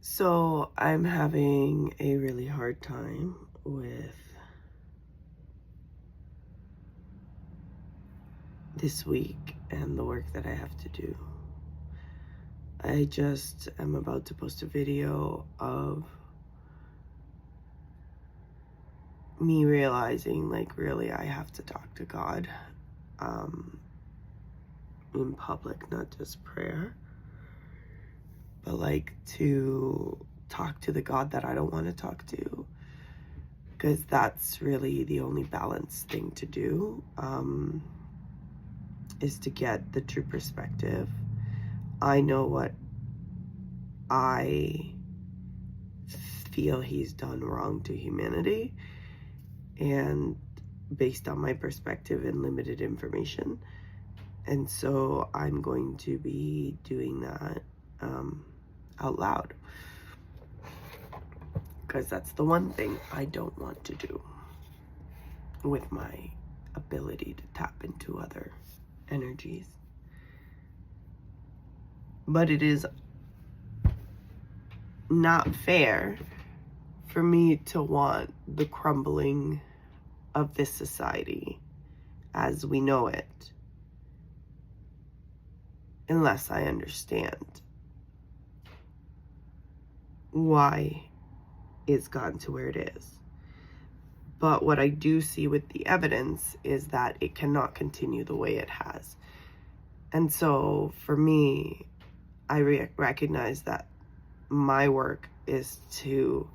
So I'm having a really hard time with this week and the work that I have to do. I just am about to post a video of me realizing, like, really I have to talk to God in public, not just prayer, but like to talk to the God that I don't want to talk to, because that's really the only balanced thing to do, is to get the true perspective. I know what I feel he's done wrong to humanity, and based on my perspective and limited information. And so I'm going to be doing that out loud, because that's the one thing I don't want to do with my ability to tap into other energies. But it is not fair for me to want the crumbling of this society as we know it, unless I understand why it's gotten to where it is. But what I do see with the evidence is that it cannot continue the way it has. And so for me, I recognize that my work is to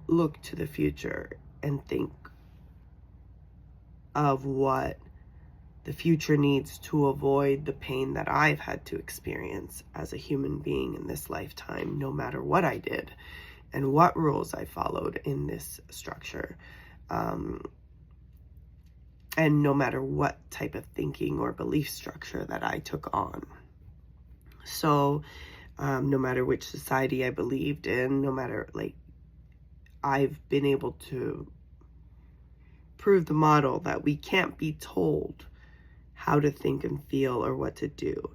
look to the future and think of what the future needs to avoid the pain that I've had to experience as a human being in this lifetime, no matter what I did and what rules I followed in this structure. And no matter what type of thinking or belief structure that I took on. So no matter which society I believed in, no matter, like, I've been able to prove the model that we can't be told how to think and feel or what to do.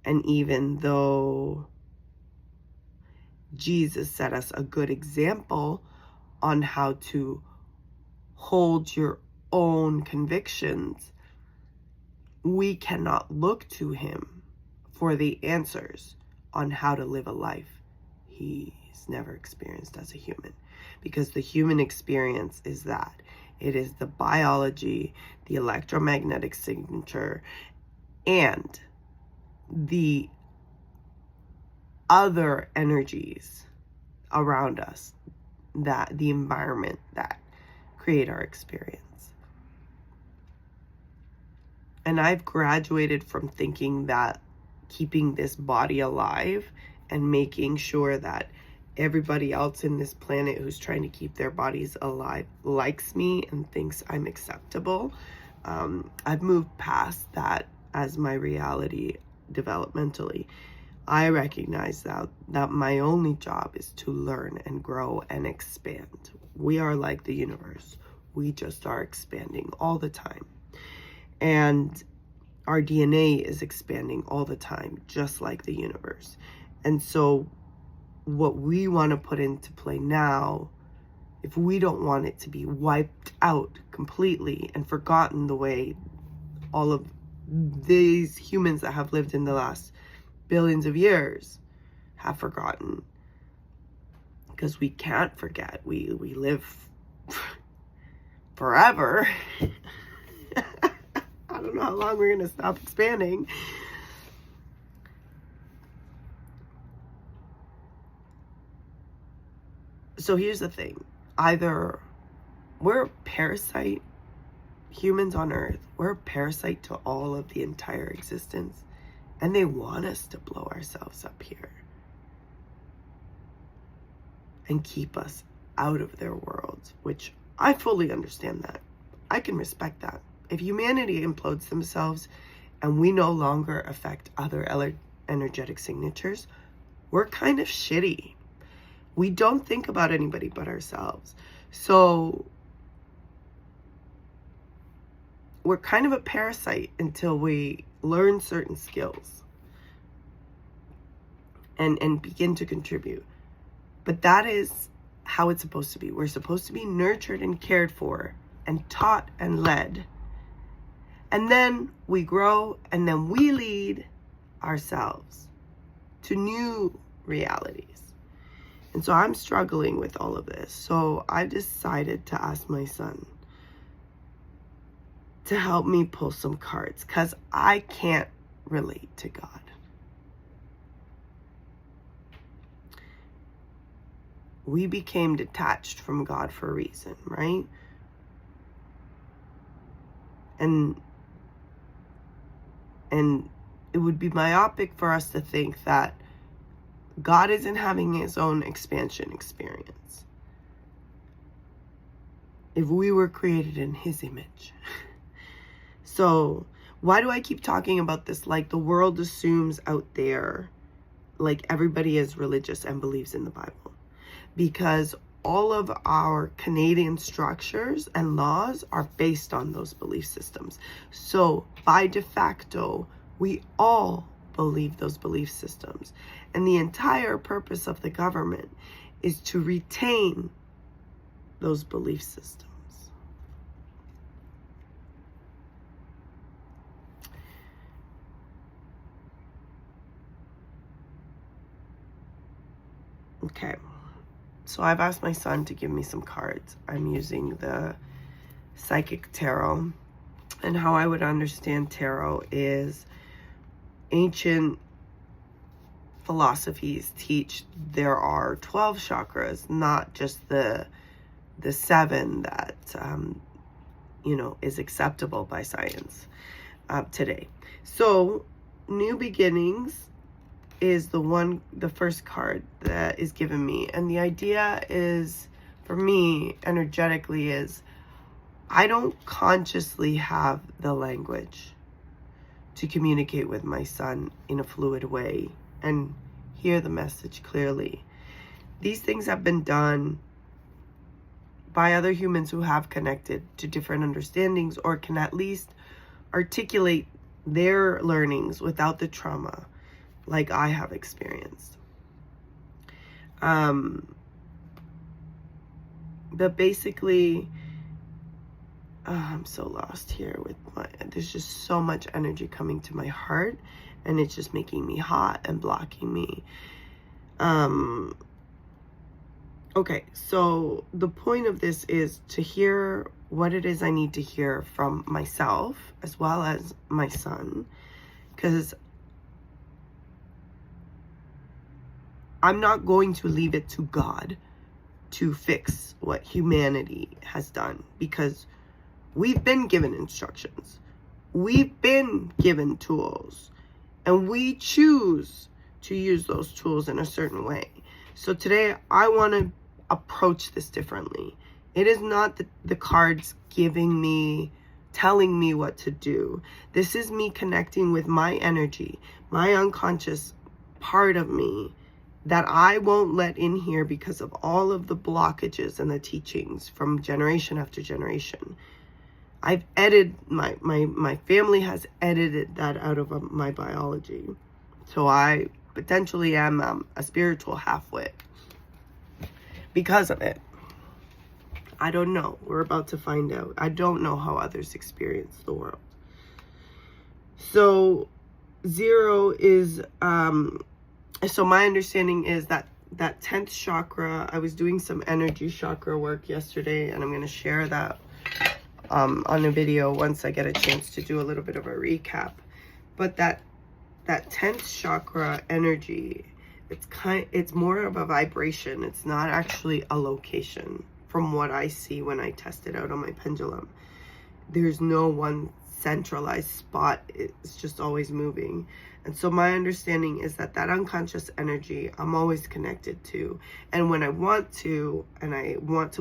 And even though Jesus set us a good example on how to hold your own convictions, we cannot look to him for the answers on how to live a life he's never experienced as a human. Because the human experience is that it is the biology, the electromagnetic signature, and the other energies around us, that the environment that create our experience. And I've graduated from thinking that keeping this body alive and making sure that everybody else in this planet who's trying to keep their bodies alive likes me and thinks I'm acceptable. I've moved past that as my reality developmentally. I recognize that my only job is to learn and grow and expand. We are like the universe. We just are expanding all the time. And our DNA is expanding all the time, just like the universe. And so what we want to put into play now, if we don't want it to be wiped out completely and forgotten the way all of these humans that have lived in the last billions of years have forgotten, because we can't forget. We live forever. I don't know how long we're going to stop expanding. So here's the thing. Either we're a parasite, humans on Earth, we're a parasite to all of the entire existence, and they want us to blow ourselves up here and keep us out of their worlds, which I fully understand that. I can respect that. If humanity implodes themselves and we no longer affect other energetic signatures, we're kind of shitty. We don't think about anybody but ourselves. So we're kind of a parasite until we learn certain skills. and begin to contribute. But that is how it's supposed to be. We're supposed to be nurtured and cared for and taught and led. And then we grow, and then we lead ourselves to new realities. And so I'm struggling with all of this. So I decided to ask my son to help me pull some cards, because I can't relate to God. We became detached from God for a reason, right? And it would be myopic for us to think that God isn't having his own expansion experience if we were created in his image. So why do I keep talking about this? Like, the world assumes out there, like, everybody is religious and believes in the Bible. Because all of our Canadian structures and laws are based on those belief systems. So by de facto, we all believe those belief systems. And the entire purpose of the government is to retain those belief systems. Okay, so I've asked my son to give me some cards. I'm using the Psychic Tarot. And how I would understand tarot is ancient philosophies teach there are 12 chakras, not just the 7 that is acceptable by science today. So new beginnings is the first card that is given me, and the idea is, for me energetically, is I don't consciously have the language to communicate with my son in a fluid way and hear the message clearly. These things have been done by other humans who have connected to different understandings, or can at least articulate their learnings without the trauma like I have experienced. But basically, I'm so lost here with there's just so much energy coming to my heart, and it's just making me hot and blocking me. Okay, so the point of this is to hear what it is I need to hear from myself as well as my son, because I'm not going to leave it to God to fix what humanity has done, because we've been given instructions. We've been given tools, and we choose to use those tools in a certain way. So today I want to approach this differently. It is not the cards telling me what to do. This is me connecting with my energy, my unconscious part of me that I won't let in here because of all of the blockages and the teachings from generation after generation. I've edited, my family has edited that out of my biology. So I potentially am a spiritual half-wit because of it. I don't know. We're about to find out. I don't know how others experience the world. So 0 is, so my understanding is that 10th chakra, I was doing some energy chakra work yesterday, and I'm going to share that on a video once I get a chance to do a little bit of a recap. But that 10th chakra energy, it's more of a vibration. It's not actually a location from what I see when I test it out on my pendulum. There's no one centralized spot. It's just always moving. And so my understanding is that unconscious energy I'm always connected to. And when I want to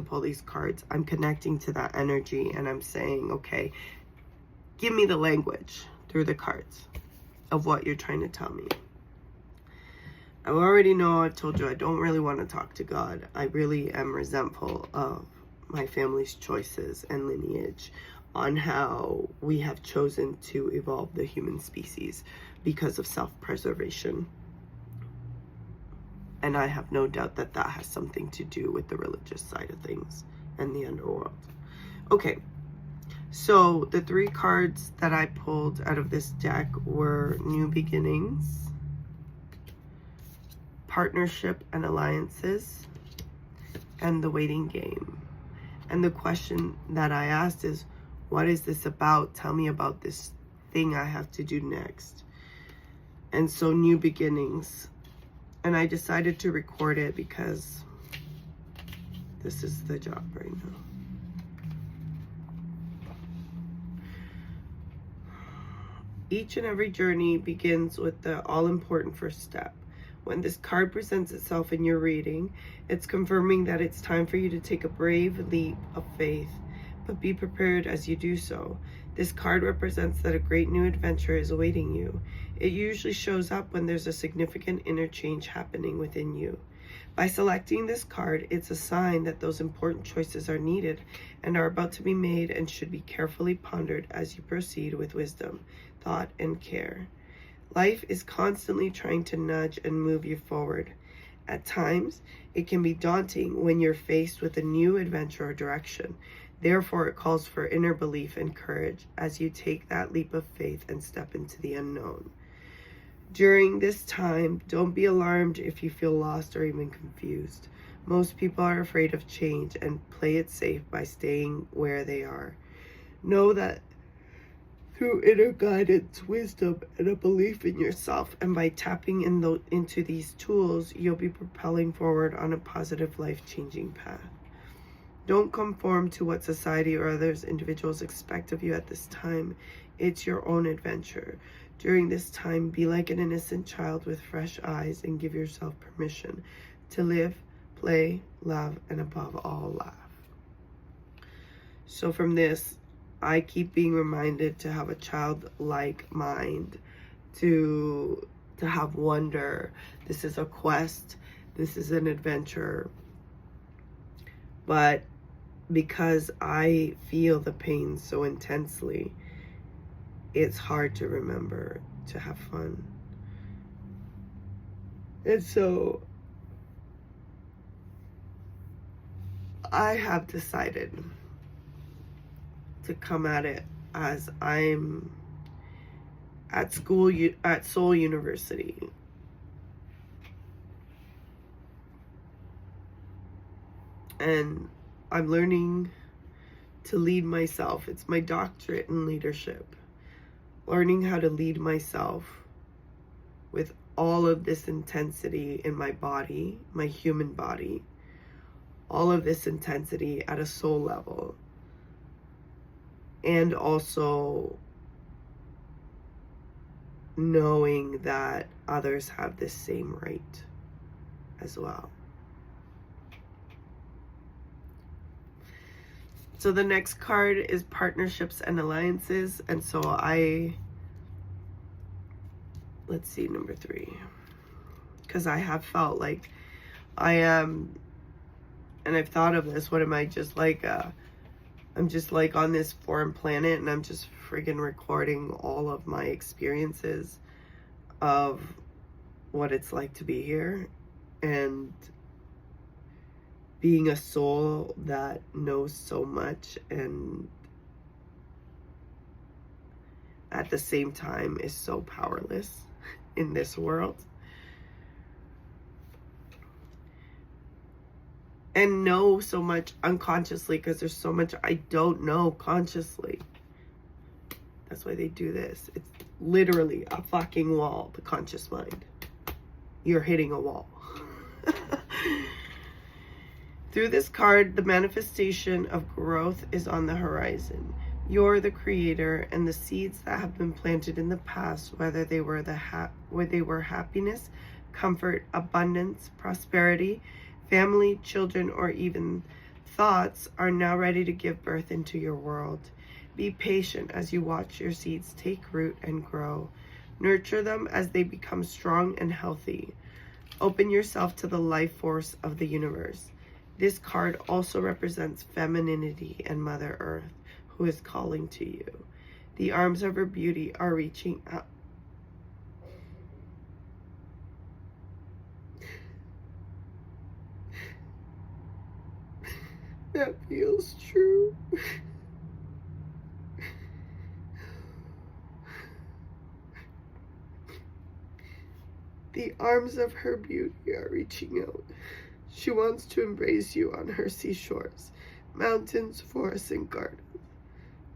pull these cards, I'm connecting to that energy, and I'm saying, okay, give me the language through the cards of what you're trying to tell me. I already know, I told you, I don't really want to talk to God. I really am resentful of my family's choices and lineage on how we have chosen to evolve the human species because of self-preservation. And I have no doubt that that has something to do with the religious side of things and the underworld. Okay, so the 3 cards that I pulled out of this deck were New Beginnings, Partnership and Alliances, and The Waiting Game. And the question that I asked is, what is this about? Tell me about this thing I have to do next. And so New Beginnings. And I decided to record it because this is the job right now. Each and every journey begins with the all-important first step. When this card presents itself in your reading, it's confirming that it's time for you to take a brave leap of faith, but be prepared as you do so. This card represents that a great new adventure is awaiting you. It usually shows up when there's a significant inner change happening within you. By selecting this card, it's a sign that those important choices are needed and are about to be made and should be carefully pondered as you proceed with wisdom, thought, and care. Life is constantly trying to nudge and move you forward. At times, it can be daunting when you're faced with a new adventure or direction. Therefore, it calls for inner belief and courage as you take that leap of faith and step into the unknown. During this time, don't be alarmed if you feel lost or even confused. Most people are afraid of change and play it safe by staying where they are. Know that through inner guidance, wisdom, and a belief in yourself, and by tapping into these tools, you'll be propelling forward on a positive, life-changing path. Don't conform to what society or others individuals expect of you at this time. It's your own adventure. During this time, be like an innocent child with fresh eyes and give yourself permission to live, play, love, and above all, laugh. So from this, I keep being reminded to have a childlike mind, to have wonder. This is a quest. This is an adventure. But because I feel the pain so intensely, it's hard to remember to have fun. And so I have decided to come at it as I'm at school, at Seoul University. And I'm learning to lead myself. It's my doctorate in leadership. Learning how to lead myself with all of this intensity in my body, my human body. All of this intensity at a soul level. And also knowing that others have this same right as well. So the next card is Partnerships and Alliances. And so let's see, number 3. Because I have felt like I am, and I've thought of this, what am I just like, I'm just like on this foreign planet and I'm just friggin' recording all of my experiences of what it's like to be here. And being a soul that knows so much and at the same time is so powerless in this world. And know so much unconsciously because there's so much I don't know consciously. That's why they do this. It's literally a fucking wall, the conscious mind. You're hitting a wall. Through this card, the manifestation of growth is on the horizon. You're the creator, and the seeds that have been planted in the past, whether they were happiness, comfort, abundance, prosperity, family, children, or even thoughts, are now ready to give birth into your world. Be patient as you watch your seeds take root and grow. Nurture them as they become strong and healthy. Open yourself to the life force of the universe. This card also represents femininity and Mother Earth, who is calling to you. The arms of her beauty are reaching out. that feels true. The arms of her beauty are reaching out. She wants to embrace you on her seashores, mountains, forests, and gardens.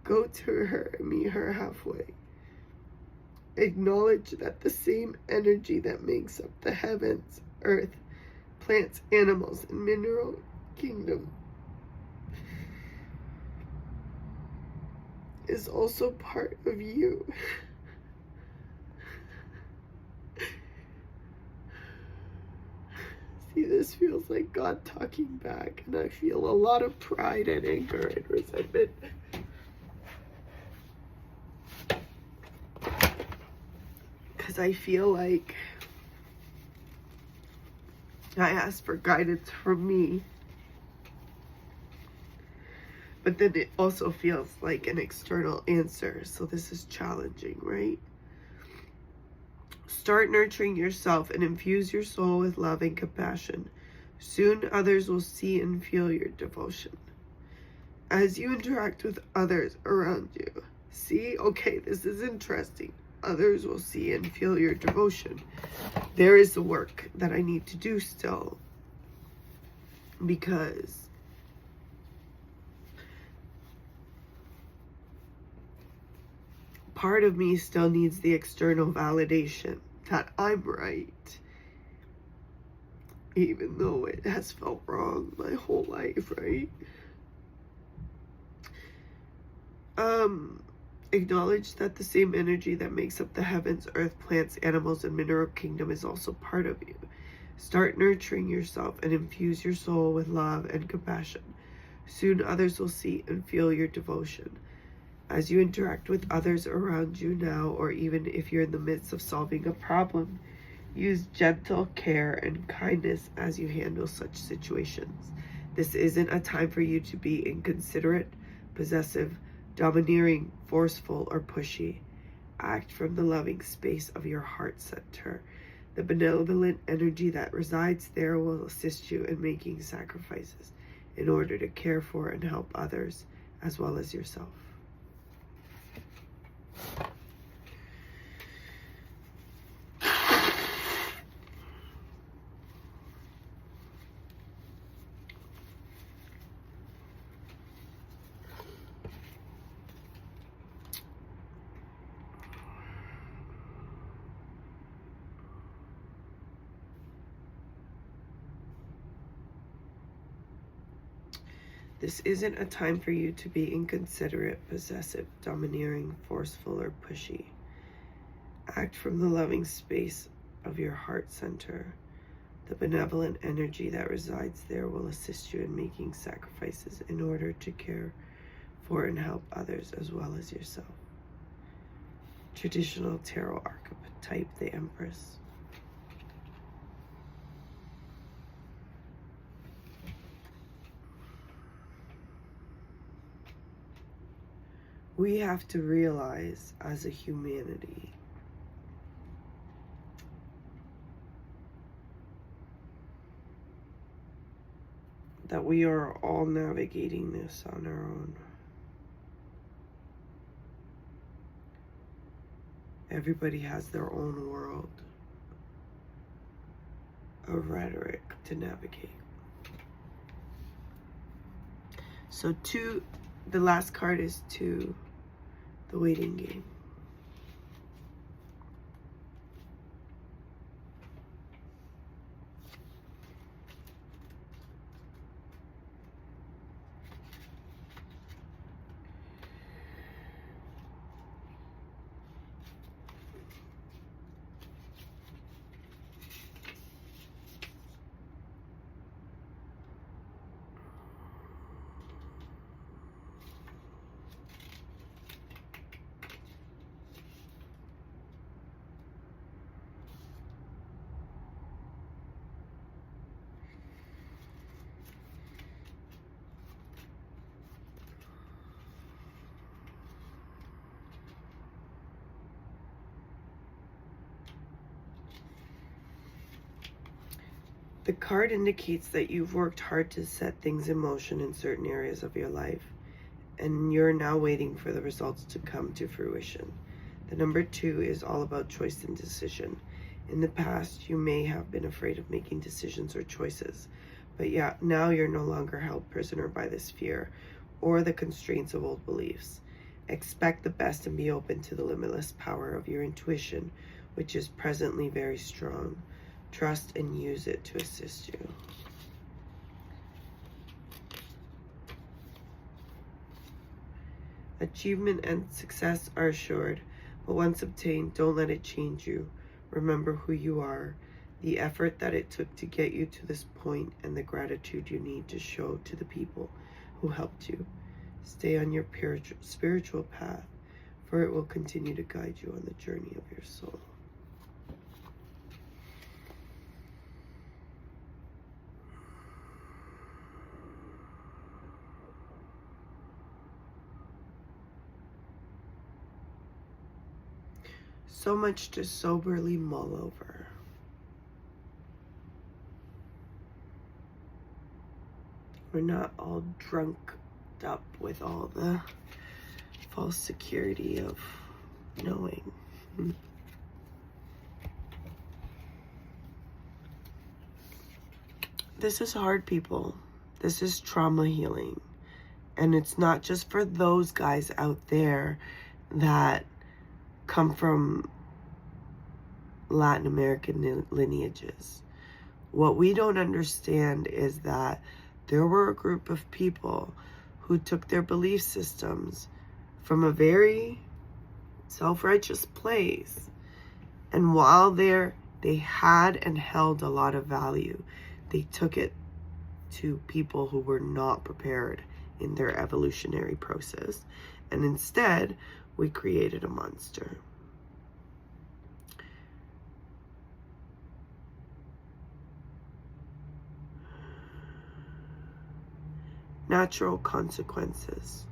Go to her and meet her halfway. Acknowledge that the same energy that makes up the heavens, earth, plants, animals, and mineral kingdom is also part of you. See, this feels like God talking back, and I feel a lot of pride and anger and resentment. Because I feel like I asked for guidance from me, but then it also feels like an external answer, so this is challenging, right? Start nurturing yourself and infuse your soul with love and compassion. Soon others will see and feel your devotion. As you interact with others around you, see, okay, this is interesting. Others will see and feel your devotion. There is the work that I need to do still, because part of me still needs the external validation that I'm right, even though it has felt wrong my whole life, right? Acknowledge that the same energy that makes up the heavens, earth, plants, animals, and mineral kingdom is also part of you. Start nurturing yourself and infuse your soul with love and compassion. Soon others will see and feel your devotion. As you interact with others around you now, or even if you're in the midst of solving a problem, use gentle care and kindness as you handle such situations. This isn't a time for you to be inconsiderate, possessive, domineering, forceful, or pushy. Act from the loving space of your heart center. The benevolent energy that resides there will assist you in making sacrifices in order to care for and help others as well as yourself. This isn't a time for you to be inconsiderate, possessive, domineering, forceful, or pushy. Act from the loving space of your heart center. The benevolent energy that resides there will assist you in making sacrifices in order to care for and help others as well as yourself. Traditional tarot archetype, the Empress. We have to realize as a humanity that we are all navigating this on our own. Everybody has their own world of rhetoric to navigate. So the last card is to the waiting game. The card indicates that you've worked hard to set things in motion in certain areas of your life, and you're now waiting for the results to come to fruition. The number 2 is all about choice and decision. In the past, you may have been afraid of making decisions or choices, but yeah, now you're no longer held prisoner by this fear or the constraints of old beliefs. Expect the best and be open to the limitless power of your intuition, which is presently very strong. Trust and use it to assist you. Achievement and success are assured, but once obtained, don't let it change you. Remember who you are, the effort that it took to get you to this point, and the gratitude you need to show to the people who helped you. Stay on your spiritual path, for it will continue to guide you on the journey of your soul. So much to soberly mull over. We're not all drunk up with all the false security of knowing. This is hard, people. This is trauma healing. And it's not just for those guys out there that come from Latin American lineages. What we don't understand is that there were a group of people who took their belief systems from a very self-righteous place. And while they had and held a lot of value, they took it to people who were not prepared in their evolutionary process. And instead, we created a monster. Natural consequences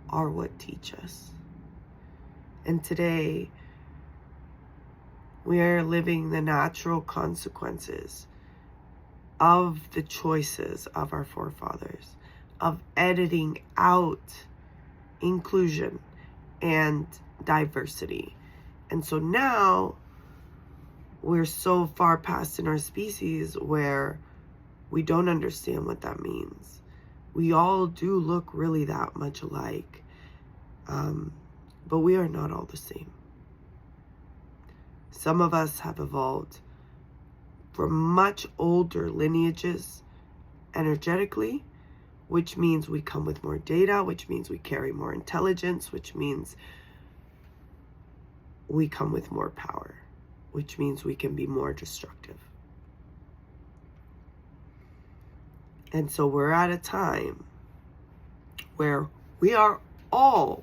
are what teach us. And today, we are living the natural consequences of the choices of our forefathers, of editing out inclusion and diversity. And so now, we're so far past in our species where we don't understand what that means. We all do look really that much alike, but we are not all the same. Some of us have evolved from much older lineages energetically, which means we come with more data, which means we carry more intelligence, which means we come with more power, which means we can be more destructive. And so we're at a time where we are all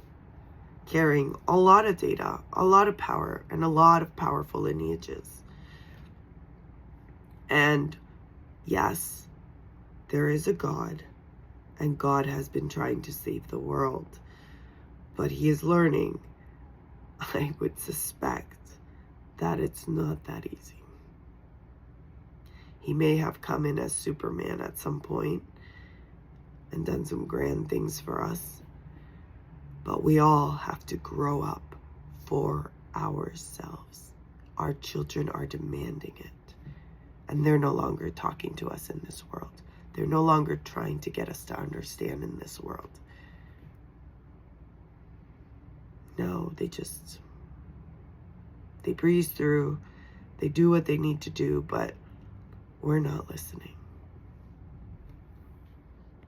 carrying a lot of data, a lot of power, and a lot of powerful lineages. And yes, there is a God, and God has been trying to save the world. But he is learning, I would suspect, that it's not that easy. He may have come in as Superman at some point and done some grand things for us. But we all have to grow up for ourselves. Our children are demanding it. And they're no longer talking to us in this world. They're no longer trying to get us to understand in this world. No, they breeze through. They do what they need to do, but we're not listening.